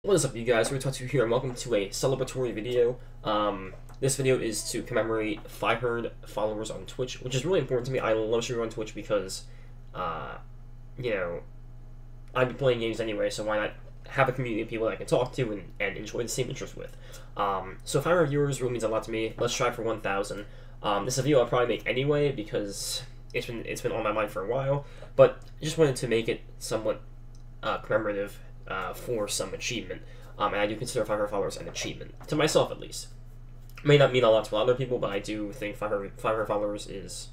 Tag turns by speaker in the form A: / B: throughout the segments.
A: What is up, you guys? Yugioh here, and welcome to a celebratory video. This video is to commemorate 500 followers on Twitch, which is really important to me. I love streaming on Twitch because, you know, I'd be playing games anyway, so why not have a community of people that I can talk to and enjoy the same interests with. So 500 viewers really means a lot to me. Let's try for 1,000. This is a video I'll probably make anyway because it's been on my mind for a while, but I just wanted to make it somewhat commemorative for some achievement, and I do consider 500 followers an achievement, to myself at least. It may not mean a lot to other people, but I do think 500 followers is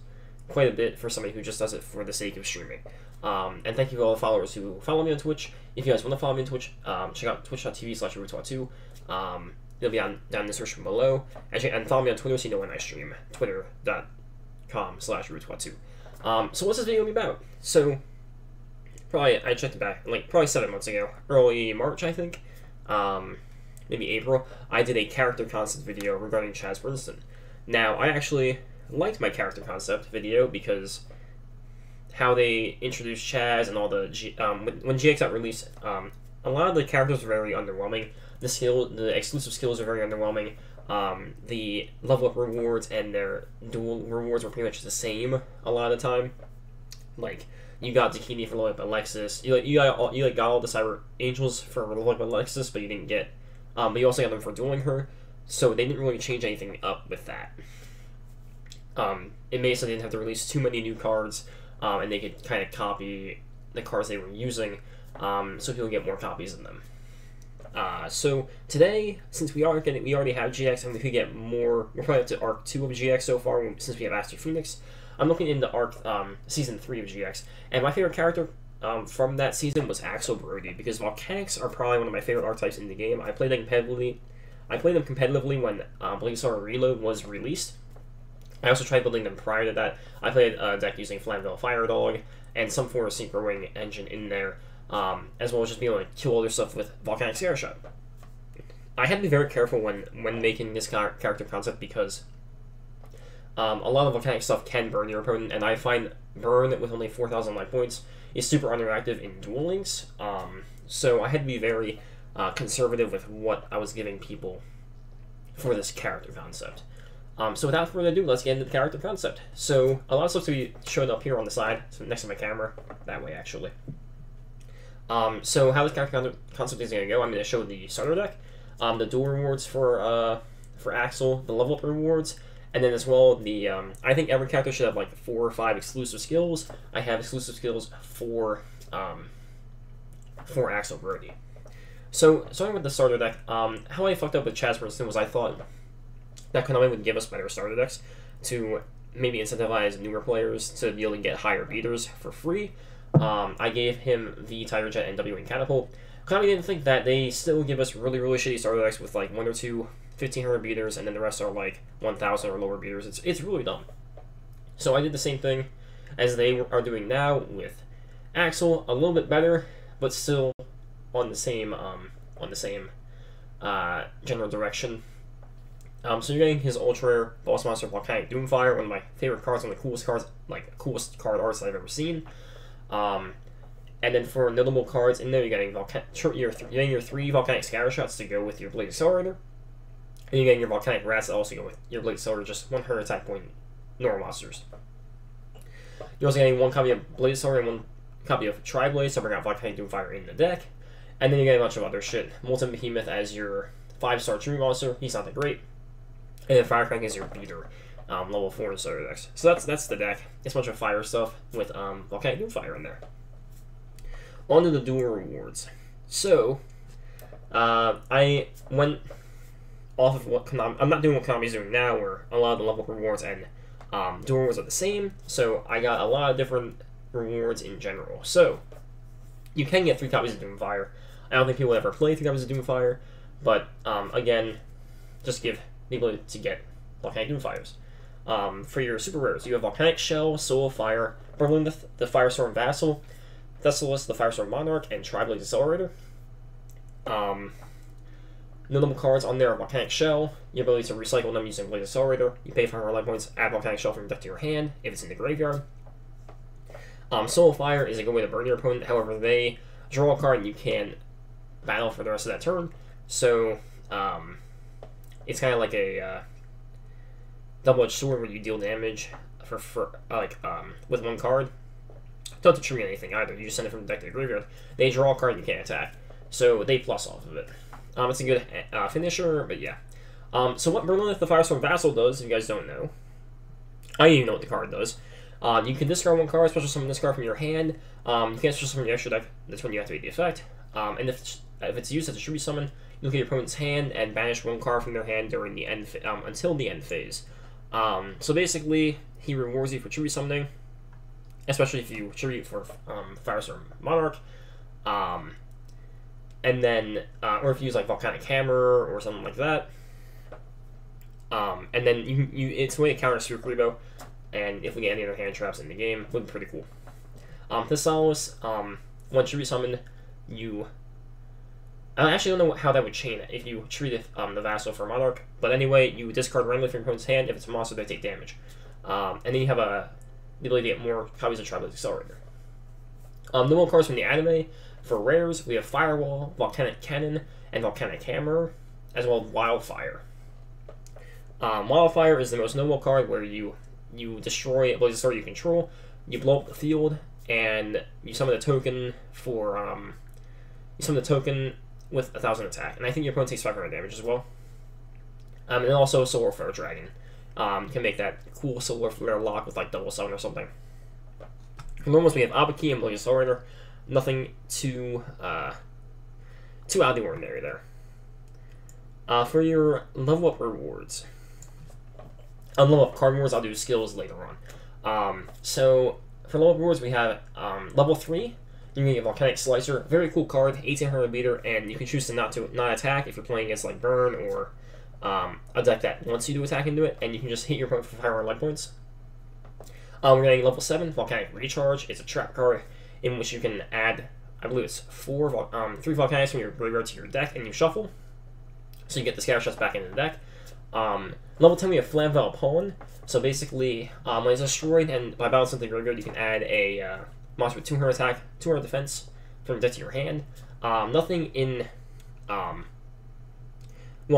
A: quite a bit for somebody who just does it for the sake of streaming. And thank you to all the followers who follow me on Twitch. If you guys want to follow me on Twitch, check out twitch.tv/Yugioh2. It'll be down in the description below. And follow me on Twitter so you know when I stream, twitter.com/Yugioh2. So what's this video going to be about? So, I checked it back, probably 7 months ago, early March, I think, maybe April, I did a character concept video regarding Chaz Brodie. Now, I actually liked my character concept video because how they introduced Chaz and all the, when GX got released, a lot of the characters were very underwhelming. The exclusive skills are very underwhelming. The level up rewards and their duel rewards were pretty much the same a lot of the time. Like, you got Dakini for leveling up Alexis. You got all the Cyber Angels for leveling up Alexis, but you didn't get. But you also got them for dueling her, so they didn't really change anything up with that. It made it so they didn't have to release too many new cards, and they could kind of copy the cards they were using, so people get more copies of them. So today, since we already have GX, and we could get more. We're probably up to Arc 2 of GX so far, since we have Astro Phoenix. I'm looking into Arc Season 3 of GX, and my favorite character from that season was Axel Brodie, because volcanics are probably one of my favorite archetypes in the game. I played them competitively. When Bladesaur Reload was released. I also tried building them prior to that. I played a deck using Flamvell Fire Dog and some form of Synchro Wing engine in there, as well as just being able to kill other stuff with Volcanic Scare Shot. I had to be very careful when making this character concept because a lot of volcanic stuff can burn your opponent, and I find burn with only 4,000 life points is super underactive in Duel Links. So I had to be very conservative with what I was giving people for this character concept. So without further ado, let's get into the character concept. So a lot of stuff's going to be shown up here on the side, so next to my camera, that way actually. So how this character concept is going to go, I'm going to show the starter deck, the duel rewards for Axel, the level up rewards, and then as well, I think every character should have like 4 or 5 exclusive skills. I have exclusive skills for Axel Brodie. So starting with the starter deck, how I fucked up with Chaz Brodie was I thought that Konami would give us better starter decks to maybe incentivize newer players to be able to get higher beaters for free. I gave him the Tiger Jet and W-Wing Catapult. Konami didn't think that. They still give us really, really shitty starter decks with like 1 or 2 1,500 beaters, and then the rest are like 1,000 or lower beaters. It's really dumb. So I did the same thing as they are doing now with Axel, a little bit better, but still on the same general direction. So you're getting his ultra rare boss monster Volcanic Doomfire, one of my favorite cards, one of the coolest cards, coolest card arts I've ever seen. And then for notable cards in there, you're getting your 3 Volcanic Scatter Shots to go with your Blade Accelerator. And you're getting your Volcanic Rats that also go with your Blade Accelerator, just 100 attack point normal monsters. You're also getting 1 copy of Blade Accelerator and 1 copy of Tri-Blade, so bring out Volcanic Doomfire in the deck. And then you get a bunch of other shit. Molten Behemoth as your 5-star true monster, he's not that great. And then Firecrank is your beater, level 4 in starter decks. So that's the deck. It's a bunch of fire stuff with Volcanic Doomfire in there. On to the duel rewards. So, I went off of what Konami. I'm not doing what Konami's doing now, where a lot of the level up rewards and duel rewards are the same. So I got a lot of different rewards in general. So you can get 3 copies of Doomfire. I don't think people would ever play 3 copies of Doomfire, but again, just give people to get Volcanic Doomfires. For your super rares, you have Volcanic Shell, Soul of Fire, Berlin the Firestorm Vassal, Thessalus the Firestorm Monarch, and Tri-Blade Accelerator. Notable cards on there are Volcanic Shell, your ability to recycle them using Blade Accelerator. You pay 500 life points, add Volcanic Shell from your deck to your hand if it's in the graveyard. Soul of Fire is a good way to burn your opponent, however, they draw a card and you can battle for the rest of that turn. So it's kind of like a double-edged sword where you deal damage with one card. Don't have to trigger anything either. You just send it from the deck to the graveyard. They draw a card and you can't attack. So they plus off of it. It's a good finisher, but yeah. So what Bernlith the Firestorm Vassal does, if you guys don't know, I don't even know what the card does. You can discard one card, special summon this card from your hand. You can't special summon your extra deck. That's when you activate the effect. And if it's used as a tribute summon, you look at your opponent's hand and banish one card from their hand during the end until the end phase. So basically, he rewards you for tribute summoning, especially if you tribute for Firestorm Monarch. And then, or if you use like Volcanic Hammer or something like that. And then it's a way to counter Suicune, and if we get any other hand traps in the game, would be pretty cool. Thesaurus, once tribute summon, I actually don't know how that would chain it if you treat the Vassal for Monarch, but anyway, you discard randomly from your opponent's hand. If it's a monster, they take damage. And then you have the ability to get more copies of Tribal Accelerator. The more cards from the anime, for rares, we have Firewall, Volcanic Cannon, and Volcanic Hammer, as well as Wildfire. Wildfire is the most noble card where you destroy abilities you control, you blow up the field, and you summon a token with 1,000 attack, and I think your opponent takes 500 damage as well. And then also Solar Flare Dragon can make that cool Solar Flare lock with like double summon or something. For normals we have Abaki and Blaze Accelerator. Nothing too out of the ordinary there. For your level up rewards, on level up card rewards, I'll do skills later on. So for level up rewards, we have level 3. You can get Volcanic Slicer, very cool card, 1800 meter, and you can choose to not attack if you're playing against like Burn or a deck that wants you to attack into it, and you can just hit your opponent for 500 life points. We're getting level 7 Volcanic Recharge. It's a trap card in which you can add, I believe it's 3 Volcanics from your graveyard to your deck, and you shuffle, so you get the Scatter Shots back into the deck. Level 10 we have Flamvell Pawn. So basically, when it's destroyed and by balancing the graveyard, you can add a monster with 200 attack, 200 defense from your deck to your hand. Nothing in, well,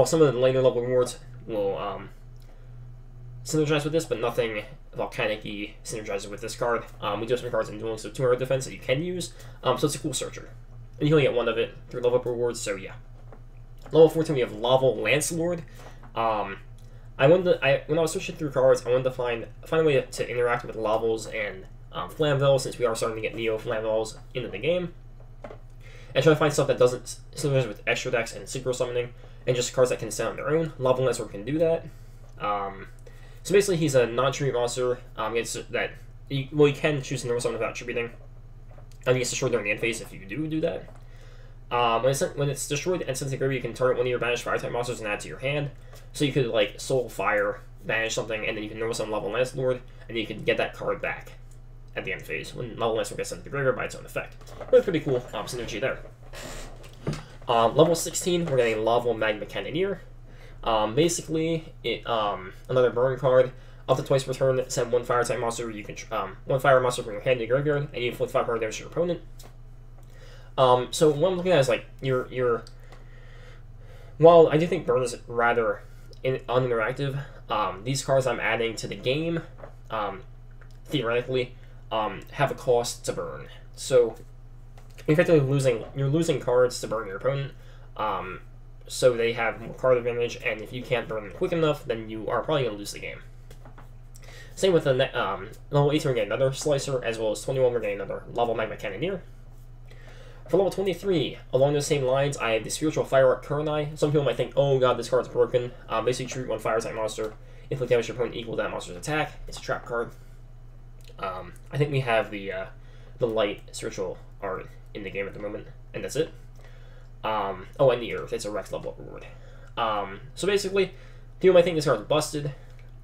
A: some of the later level rewards will synergize with this, but nothing Volcanic-y synergizes with this card. We do have some cards in Dueling, so 200 defense that you can use. So it's a cool searcher. And you only get one of it through level up rewards, so yeah. Level 14 we have Laval Lancelord. When I was searching through cards, I wanted to find a way to interact with Lavals and Flamvell, since we are starting to get Neo Flamvells into the game. And try to find stuff that doesn't synergize with extra decks and synchro summoning, and just cards that can stand on their own. Laval Lancelord can do that. So basically, he's a non-tribute monster. You can choose to normal summon without tributing. And he gets destroyed during the end phase if you do that. When it's destroyed and sent to graveyard, you can target one of your banished fire-type monsters and add to your hand. So you could, like, Soul Fire, banish something, and then you can normal summon Laval Lancelord, and you can get that card back at the end phase when Laval Lancelord gets sent to the graveyard by its own effect. Really pretty cool synergy there. Level 16, we're getting Laval Magma Cannoneer. Basically, another burn card. Up to twice per turn, send one fire-type monster. You can one fire monster from your hand to your graveyard, and you inflict 500 damage to your opponent. So what I'm looking at is like while I do think burn is rather uninteractive, these cards I'm adding to the game, theoretically, have a cost to burn. So you're effectively losing cards to burn your opponent. So they have more card advantage, and if you can't burn them quick enough, then you are probably going to lose the game. Same with the level 18, we're getting another Slicer, as well as 21, we're getting another Laval Magma Cannoneer. For level 23, along those same lines, I have the Spiritual Fire Art Kurenai. Some people might think, oh god, this card's broken. Basically, treat one fire-type monster. Inflict damage to your opponent equal to that monster's attack. It's a trap card. I think we have the light Spiritual Art in the game at the moment, and that's it. And the Earth. It's a Rex level up reward. So basically, people might think this card's busted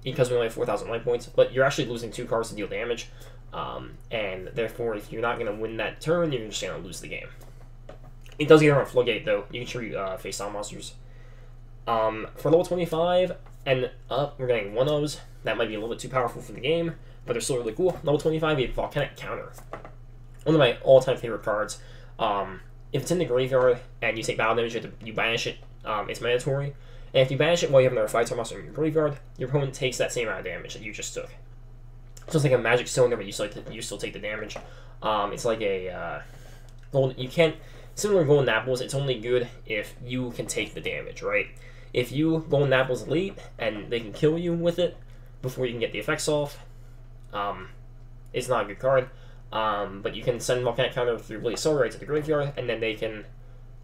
A: because we only have 4,000 life points, but you're actually losing 2 cards to deal damage. And therefore, if you're not going to win that turn, you're just going to lose the game. It does get around Floodgate, though. You can treat face-down monsters. For level 25 and up, we're getting 1-ofs. That might be a little bit too powerful for the game, but they're still really cool. Level 25, we have Volcanic Counter. One of my all-time favorite cards. if it's in the graveyard and you take battle damage, you banish it. It's mandatory. And if you banish it while you have another 5-star monster in your graveyard, your opponent takes that same amount of damage that you just took. So it's like a magic cylinder, but you still take the damage. It's like a golden. You can't. Similar to golden apples, it's only good if you can take the damage, right? If you golden apples late and they can kill you with it before you can get the effects off, it's not a good card. But you can send Volcanic Counter through Blade Accelerate to the graveyard, and then they can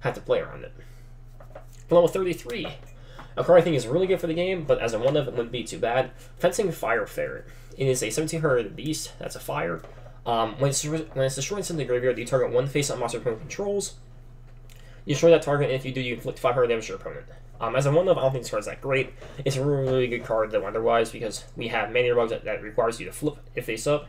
A: have to play around it. For level 33, a card I think is really good for the game, but as a one-of, it wouldn't be too bad. Fencing Fire Ferret. It is a 1700 beast. That's a fire. When it's destroyed in the graveyard, you target one face-up monster opponent controls. You destroy that target, and if you do, you inflict 500 damage to your opponent. As a one-of, I don't think this card's that great. It's a really, really good card, though, otherwise, because we have many bugs that requires you to flip it face-up.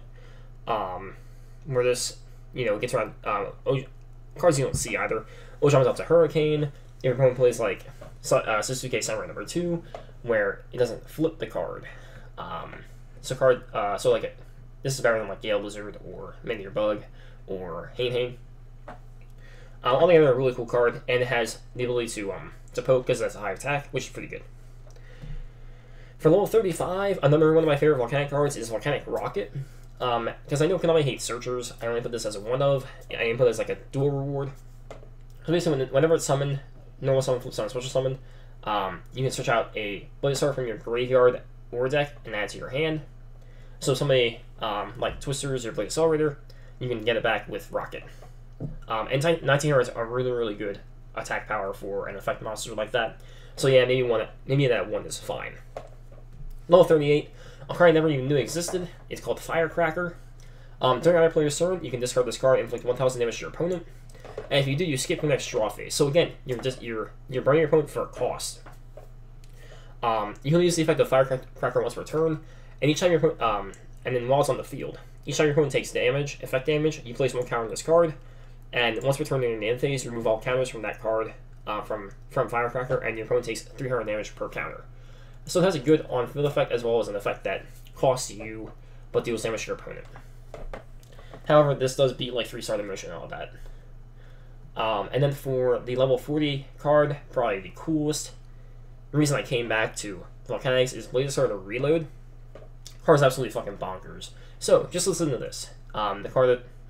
A: Where this, gets around cards you don't see either. Ojame's up to Hurricane. Your opponent plays like Sasuke Samurai number 2, where it doesn't flip the card. This is better than like Gale Blizzard or Meteor Bug or Hane. Altogether, a really cool card, and it has the ability to poke because that's a high attack, which is pretty good. For level 35, another one of my favorite Volcanic cards is Volcanic Rocket. Because I know Konami hates searchers, I only put this as a one-of. I input it as like a dual reward. So basically, whenever it's summoned, normal summon, flip summon, special summon, you can search out a Blade Star from your graveyard or deck and add it to your hand. So if somebody like Twisters or Blade Accelerator, you can get it back with Rocket. And 1900s are really, really good attack power for an effect monster like that. So yeah, maybe that one is fine. Level 38. A card I never even knew existed. It's called Firecracker. During either player's turn, you can discard this card and inflict 1,000 damage to your opponent. And if you do, you skip your next draw phase. So again, you're burning your opponent for a cost. You can use the effect of Firecracker once per turn, and each time your opponent, and then while it's on the field, each time your opponent takes effect damage, you place one counter on this card, and once per turn during the end phase, remove all counters from that card from Firecracker, and your opponent takes 300 damage per counter. So it has a good on-field effect as well as an effect that costs you but deals damage to your opponent. However, this does beat like 3-star damage and all of that. And then for the level 40 card, probably the coolest reason I came back to Volcanics is Blade Accelerator Reload. The card is absolutely fucking bonkers. So just listen to this.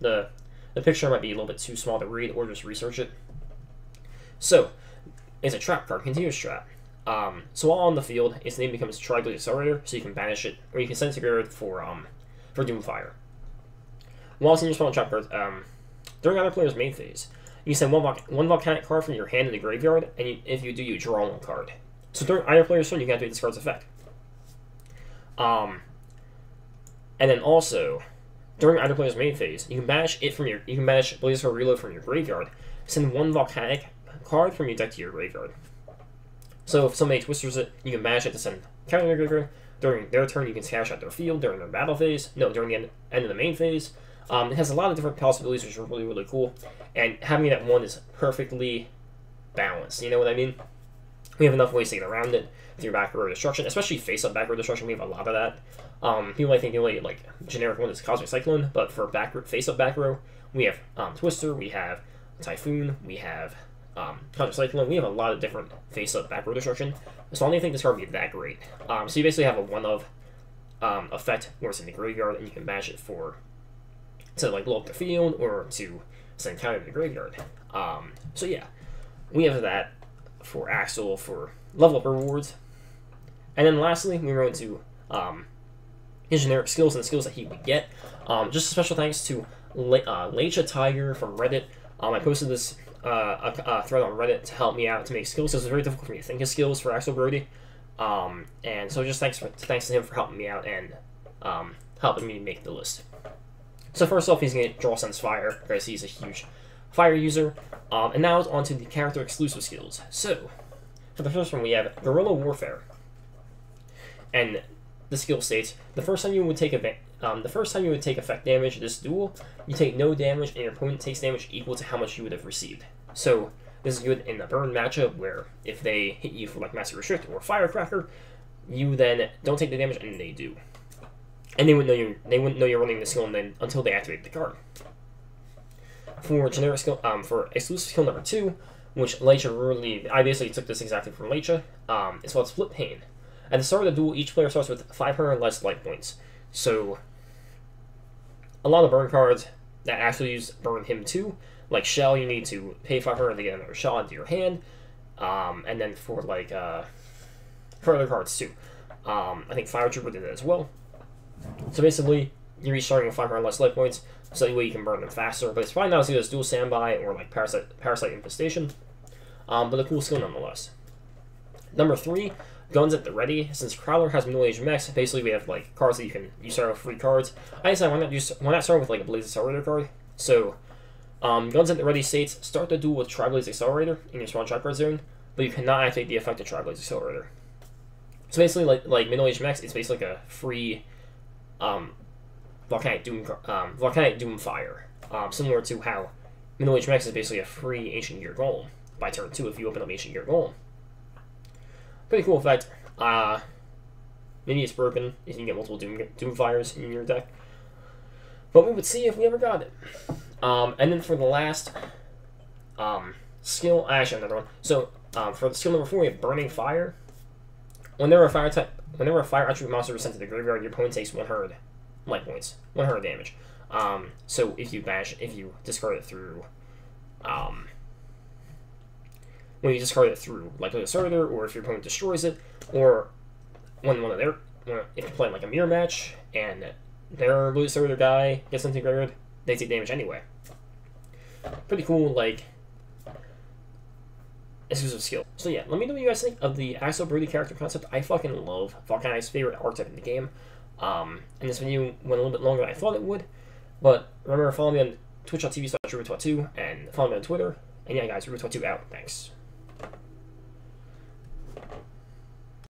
A: The picture might be a little bit too small to read, or just research it. So it's a trap card, continuous trap. So while on the field, its name becomes Blade Accelerator, so you can banish it, or you can send it to graveyard for Doomfire. While it's in your spawn trap card, during either player's main phase, you send one Volcanic card from your hand to the graveyard, and if you do, you draw one card. So during either player's turn, you can activate this card's effect. And then also, during either player's main phase, you can banish Blade Accelerator Reload from your graveyard. Send one Volcanic card from your deck to your graveyard. So if somebody twisters it, you can banish it to send counter to their graveyard. During their turn, you can cash out their field during their battle phase. No, during the end of the main phase. It has a lot of different possibilities, which are really, really cool. And having that one is perfectly balanced. You know what I mean? We have enough ways to get around it through back row destruction, especially face-up back row destruction. We have a lot of that. People might think the only generic one is Cosmic Cyclone, but for face-up back row, we have Twister, we have Typhoon, we have Cosmic Cyclone. We have a lot of different face-up back row destruction. So I don't even think this card would be that great. So you basically have a one-of effect where it's in the graveyard, and you can bash it to blow up the field or to send counter to the graveyard. So yeah, we have that for Axel for level up rewards. And then lastly, we go into his generic skills and the skills that he would get. Just a special thanks to Leisha Tiger from Reddit. I posted this a thread on Reddit to help me out to make skills. It was very difficult for me to think of skills for Axel Brodie. And so just thanks to him for helping me out and helping me make the list. So first off, he's going to draw Sense Fire, because he's a huge fire user. And now it's on to the character exclusive skills. So, for the first one, we have Guerrilla Warfare. And the skill states, the first time you would take effect damage this duel, you take no damage and your opponent takes damage equal to how much you would have received. So, this is good in the burn matchup, where if they hit you for Massive Restrict or Firecracker, you then don't take the damage and they do. And they wouldn't know you're running the skill until they activate the card. For generic skill, for exclusive skill number 2, which Leicha really, I basically took this exactly from Leicha. It's called Split Pain. At the start of the duel, each player starts with 500 or less life points. So, a lot of burn cards that actually use burn him too, like Shell, you need to pay 500 to get another Shell into your hand. And then for like for other cards too, I think Fire Trooper did it as well. So basically, you're each starting with 500 less life points, so that way you can burn them faster. But it's probably not as good as Dual Standby or like Parasite Infestation, but a cool skill nonetheless. Number 3, Guns at the Ready. Since Crowler has Middle Age Mechs, basically we have like cards that you start with free cards. I decided why not start with like a Blaze Accelerator card. So Guns at the Ready states, start the duel with Tri-Blaze Accelerator in your spawn trap card zone, but you cannot activate the effect of Tri-Blaze Accelerator. So basically, like Middle Age Mechs, it's basically like a free Volcanic Doom Fire, similar to how Middle Age Mechs is basically a free Ancient Gear Golem by turn 2 if you open up Ancient Gear Golem. Pretty cool effect. Maybe it's broken if you can get multiple Doom Fires in your deck, but we would see if we ever got it. And then for the last skill, actually another one. So for skill number 4, we have Burning Fire. Whenever a fire attribute monster is sent to the graveyard, your opponent takes 100 life points, 100 damage. So if you discard it through, when you discard it through like a starter, or if your opponent destroys it, or when if you play like a mirror match and their loot starter guy gets into the graveyard, they take damage anyway. Pretty cool, like exclusive skill. So yeah, let me know what you guys think of the Axel Brodie character concept. I fucking love Volcanic's favorite archetype in the game. And this video went a little bit longer than I thought it would. But remember, follow me on twitch.tv/Rubatwat2 and follow me on Twitter. And yeah, guys, Rubatwat2 out. Thanks.